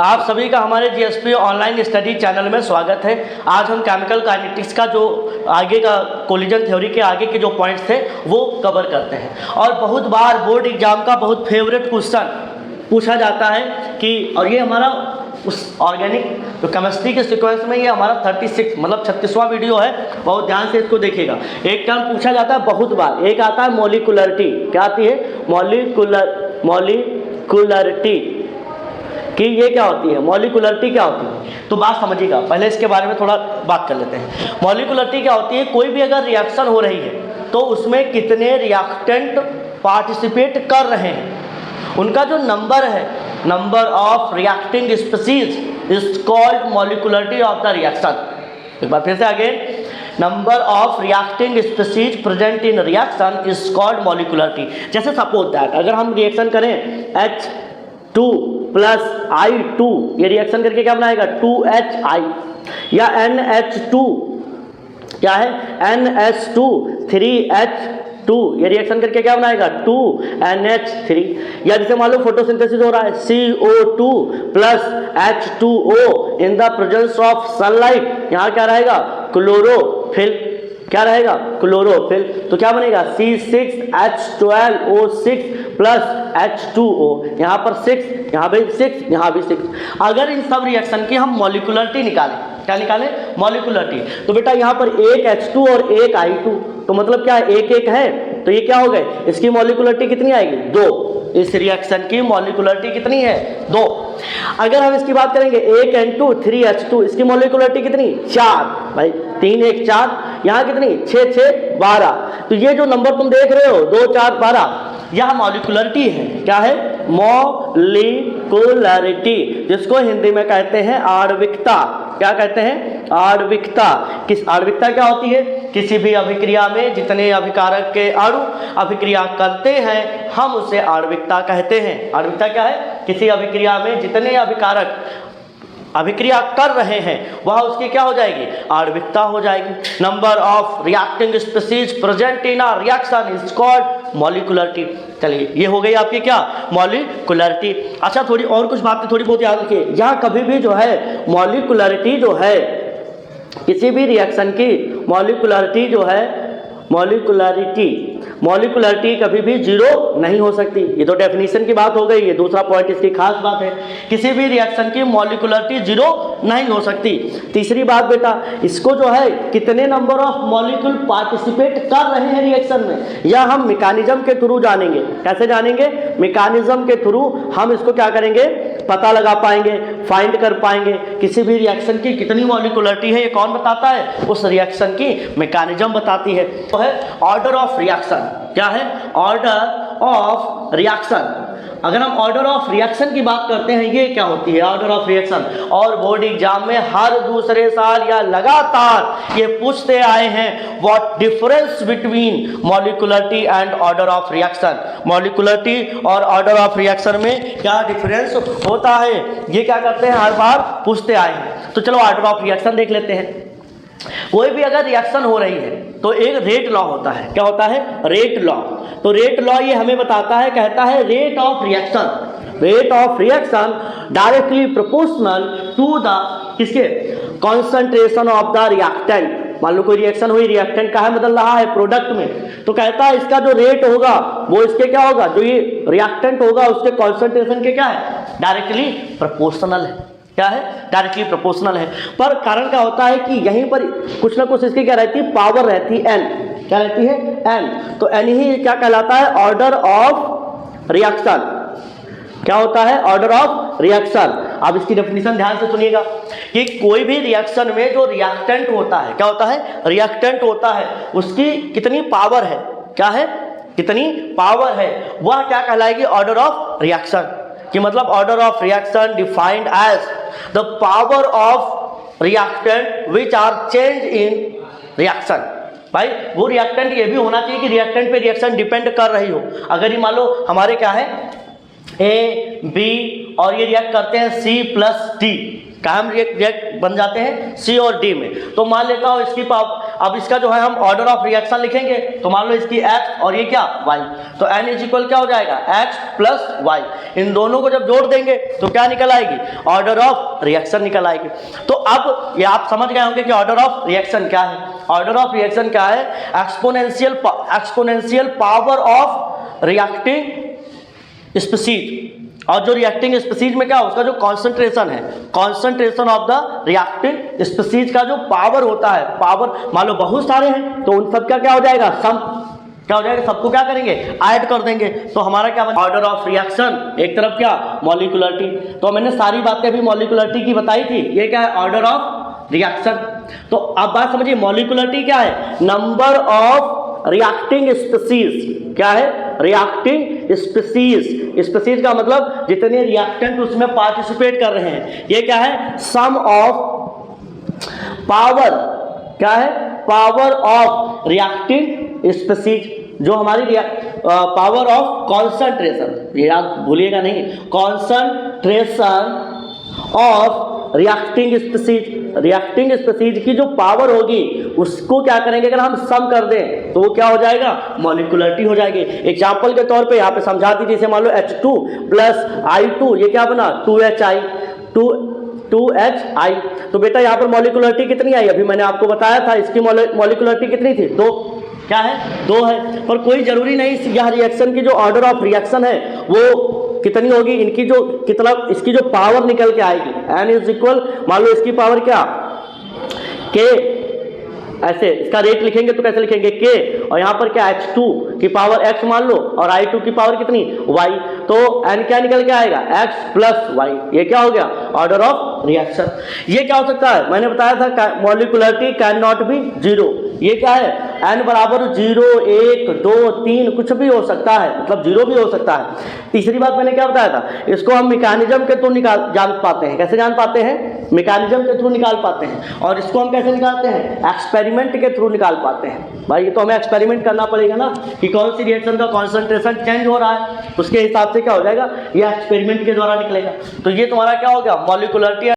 आप सभी का हमारे जीएसपी ऑनलाइन स्टडी चैनल में स्वागत है। आज हम केमिकल काइनेटिक्स का जो आगे का कोलिजन थ्योरी के आगे के जो पॉइंट्स थे वो कवर करते हैं। और बहुत बार बोर्ड एग्जाम का बहुत फेवरेट क्वेश्चन पूछा जाता है कि, और ये हमारा उस ऑर्गेनिक जो केमिस्ट्री के सीक्वेंस में ये हमारा 36 मतलब 36वां वीडियो है, बहुत ध्यान से इसको देखिएगा। एक टर्म पूछा जाता है बहुत बार, एक आता है मॉलिक्यूलरिटी। क्या आती है? मॉलिक्यूलरिटी कि ये क्या होती है, मॉलिक्यूलरिटी क्या होती है। तो बात समझिएगा, पहले इसके बारे में थोड़ा बात कर लेते हैं। मॉलिक्यूलरिटी क्या होती है? कोई भी अगर रिएक्शन हो रही है तो उसमें कितने रिएक्टेंट पार्टिसिपेट कर रहे हैं, उनका जो नंबर है, number of reacting species is called molecularity of the reaction. एक बार फिर से आगे, number of reacting species present in reaction is called molecularity. जैसे सपोज दैट अगर हम रिएक्शन करें H2 प्लस I2, ये रिएक्शन करके क्या बनाएगा? 2HI, या NH2 क्या है? NH2 3H2, ये रिएक्शन करके क्या बनाएगा? 2NH3। या जैसे मान लो फोटोसिंथेसिस हो रहा है, CO2 plus H2O in the presence of sunlight, यहाँ क्या रहेगा? क्लोरोफिल। क्या रहेगा? क्लोरोफिल। तो क्या बनेगा? C6H12O6 प्लस H2O, यहाँ पर 6, यहाँ भी 6, यहाँ भी 6। अगर इन सब रिएक्शन की हम मॉलिक्यूलरिटी निकालें, क्या निकालें? मॉलिक्यूलरिटी। तो बेटा यहाँ पर एक H2 और एक I2, तो मतलब क्या है? एक एक है, तो ये क्या हो गए? इसकी मॉलिक्यूलरिटी कितनी आएगी? 2। इस रिएक्शन की मॉलिक्यूलरिटी कितनी है? 2। अगर हम इसकी बात करेंगे एक N2 3H2, इसकी मॉलिक्यूलरिटी कितनी? 4। भाई 3 1 4, यहाँ कितनी? 6 6 12। तो ये जो नंबर तुम देख रहे हो 2 4 12, यह मॉलिक्यूलरिटी है। क्या है? मॉलिक्यूलरिटी, जिसको हिंदी में कहते हैं आणविकता। क्या कहते हैं? आणविकता। किस आणविकता क्या होती है? किसी भी अभिक्रिया में जितने अभिकारक के अणु अभिक्रिया करते हैं हम उसे आणविकता कहते हैं। आणविकता क्या है? किसी अभिक्रिया में जितने अभिकारक अभिक्रिया कर रहे हैं वह उसकी क्या हो जाएगी? आणविकता हो जाएगी। Number of reacting species present in a reaction is called molecularity. चलिए, ये हो गई आपकी क्या? मॉलिक्यूलरिटी। अच्छा, थोड़ी और कुछ बातें थोड़ी बहुत याद रखिए। यहाँ कभी भी जो है मॉलिक्यूलरिटी जो है, किसी भी रिएक्शन की मॉलिक्यूलरिटी जो है, मॉलिक्यूलरिटी कभी भी 0 नहीं हो सकती। ये तो डेफिनेशन की बात हो गई। ये दूसरा पॉइंट इसकी खास बात है, किसी भी रिएक्शन की मॉलिक्यूलरिटी 0 नहीं हो सकती। तीसरी बात बेटा, इसको जो है कितने नंबर ऑफ मॉलिक्यूल पार्टिसिपेट कर रहे हैं रिएक्शन में, यह हम मैकेनिज्म के थ्रू जानेंगे। कैसे जानेंगे? मैकेनिज्म के थ्रू हम इसको क्या करेंगे? पता लगा पाएंगे, फाइंड कर पाएंगे। किसी भी रिएक्शन की कितनी मॉलिक्यूलरिटी है ये कौन बताता है? उस रिएक्शन की मैकेनिज्म बताती है। तो है ऑर्डर ऑफ रिएक्शन। क्या है? Order of reaction. अगर हम ऑर्डर ऑफ रिएक्शन की बात करते हैं, ये क्या होती है ऑर्डर ऑफ रिएक्शन? और बोर्ड एग्जाम में हर दूसरे साल या लगातार ये पूछते आए हैं, what difference between molecularity and order of reaction. Molecularity और ऑर्डर ऑफ रिएक्शन में क्या डिफरेंस होता है, ये क्या करते हैं? हर बार पूछते आए हैं। तो चलो ऑर्डर ऑफ रिएक्शन देख लेते हैं। कोई भी अगर रिएक्शन हो रही है तो एक रेट लॉ होता है। क्या होता है? Rate law. तो रेट लॉ ये हमें बताता है, कहता है rate of reaction directly proportional to the किसके? Concentration of the reactant. मान लो कोई रिएक्शन हुई, रिएक्टेंट का है बदल रहा है प्रोडक्ट में, तो कहता है इसका जो रेट होगा वो इसके क्या होगा? जो ये रिएक्टेंट होगा उसके कॉन्सेंट्रेशन के क्या है? डायरेक्टली प्रोपोर्शनल है। क्या है? डायरेक्टली प्रोपोर्शनल है। पर कारण क्या होता है कि यहीं पर कुछ ना कुछ इसकी क्या रहती है? पावर रहती है n। क्या रहती है? n। तो n ही क्या कहलाता है? Order of reaction. क्या होता है? Order of reaction. अब इसकी डेफिनेशन ध्यान से सुनिएगा कि कोई भी रिएक्शन में जो रिएक्टेंट होता है, क्या होता है? रिएक्टेंट होता है, उसकी कितनी पावर है? क्या है? कितनी पावर है, वह क्या कहलाएगी? Order of reaction. कि मतलब order of reaction defined as the power of reactant which are change in reaction. भाई वो रिएक्टेंट ये भी होना चाहिए कि रिएक्टेंट पे रिएक्शन डिपेंड कर रही हो। अगर ये मान लो हमारे क्या है ए बी और ये रिएक्ट करते हैं C प्लस D, क्या हम रिएक्ट बन जाते हैं C और D में, तो मान लेता हूँ इसकी पावर, अब इसका जो है हम ऑर्डर ऑफ रिएक्शन लिखेंगे, तो मान लो इसकी x और ये क्या y, तो n इज इक्वल क्या हो जाएगा x प्लस y। इन दोनों को जब जोड़ देंगे तो क्या निकल आएगी, ऑर्डर ऑफ रिएक्शन निकल आएगी। तो अब ये आप समझ गए होंगे कि ऑर्डर ऑफ रिएक्शन क्या है। ऑर्डर ऑफ रिएक्शन क्या है, exponential power of reacting species, और जो रिएक्टिंग स्पीशीज में क्या उसका जो कॉन्सेंट्रेशन है, concentration of the reacting species का जो पावर होता है, पावर मान लो बहुत सारे हैं तो उन सब का क्या हो जाएगा, सम क्या हो जाएगा, सबको क्या करेंगे, ऐड कर देंगे। तो हमारा क्या बना, ऑर्डर ऑफ रिएक्शन, एक तरफ क्या मॉलिक्यूलरिटी। तो मैंने सारी बातें भी मॉलिक्यूलरिटी की बताई थी, ये क्या है ऑर्डर ऑफ रिएक्शन। तो अब बात समझिए, मॉलिक्यूलरिटी क्या है, नंबर ऑफ रिएक्टिंग स्पीशीज, क्या है रिएक्टिंग स्पीशीज। स्पीशीज का मतलब जितने रिएक्टेंट उसमें पार्टिसिपेट कर रहे हैं। ये क्या है, सम ऑफ पावर, क्या है पावर ऑफ रिएक्टिंग स्पीशीज, जो हमारी पावर ऑफ कॉन्सेंट्रेशन, ये याद भूलिएगा नहीं, concentration of reacting species. Reacting species की जो पावर होगी उसको क्या करेंगे, अगर हम सम कर दें तो वो क्या हो जाएगा, मॉलिक्यूलरिटी हो जाएगी। एग्जांपल के तौर पे यहाँ पे समझा दीजिए, जैसे मान लो H2 प्लस I2, ये क्या बना 2HI, 2HI। तो बेटा यहाँ पर मॉलिक्यूलरिटी कितनी आई, अभी मैंने आपको बताया था इसकी मॉलिक्यूलरिटी कितनी थी, 2, क्या है 2 है। पर कोई जरूरी नहीं यह रिएक्शन की जो ऑर्डर ऑफ रिएक्शन है वो कितनी होगी, इनकी जो कितना इसकी जो पावर निकल के आएगी, n इज इक्वल, मान लो इसकी पावर क्या k, ऐसे इसका रेट लिखेंगे तो कैसे लिखेंगे k, और यहाँ पर क्या H2 की पावर x मान लो और I2 की पावर कितनी y, तो n क्या निकल के आएगा x प्लस y। ये क्या हो गया, ऑर्डर ऑफ रिएक्शन। ये क्या हो सकता है, मैंने बताया था molecularity can not be zero. ये क्या है, n बराबर 0, 1, 2, 3 कुछ भी हो सकता है, मतलब जीरो भी हो सकता है। तीसरी बात मैंने क्या बताया था, इसको हम मैकेनिज्म के थ्रू जान पाते हैं। कैसे जान पाते हैं, मैकेनिज्म के थ्रू निकाल पाते हैं। और इसको हम कैसे निकालते हैं, एक्सपेरिमेंट के थ्रू निकाल पाते हैं। भाई ये तो हमें एक्सपेरिमेंट करना पड़ेगा ना, कि कौन सी रिएक्शन का कॉन्सेंट्रेशन चेंज हो रहा है, उसके हिसाब से क्या हो जाएगा, यह एक्सपेरिमेंट के द्वारा निकलेगा। तो ये तुम्हारा क्या हो गया, मॉलिक्यूलरिटी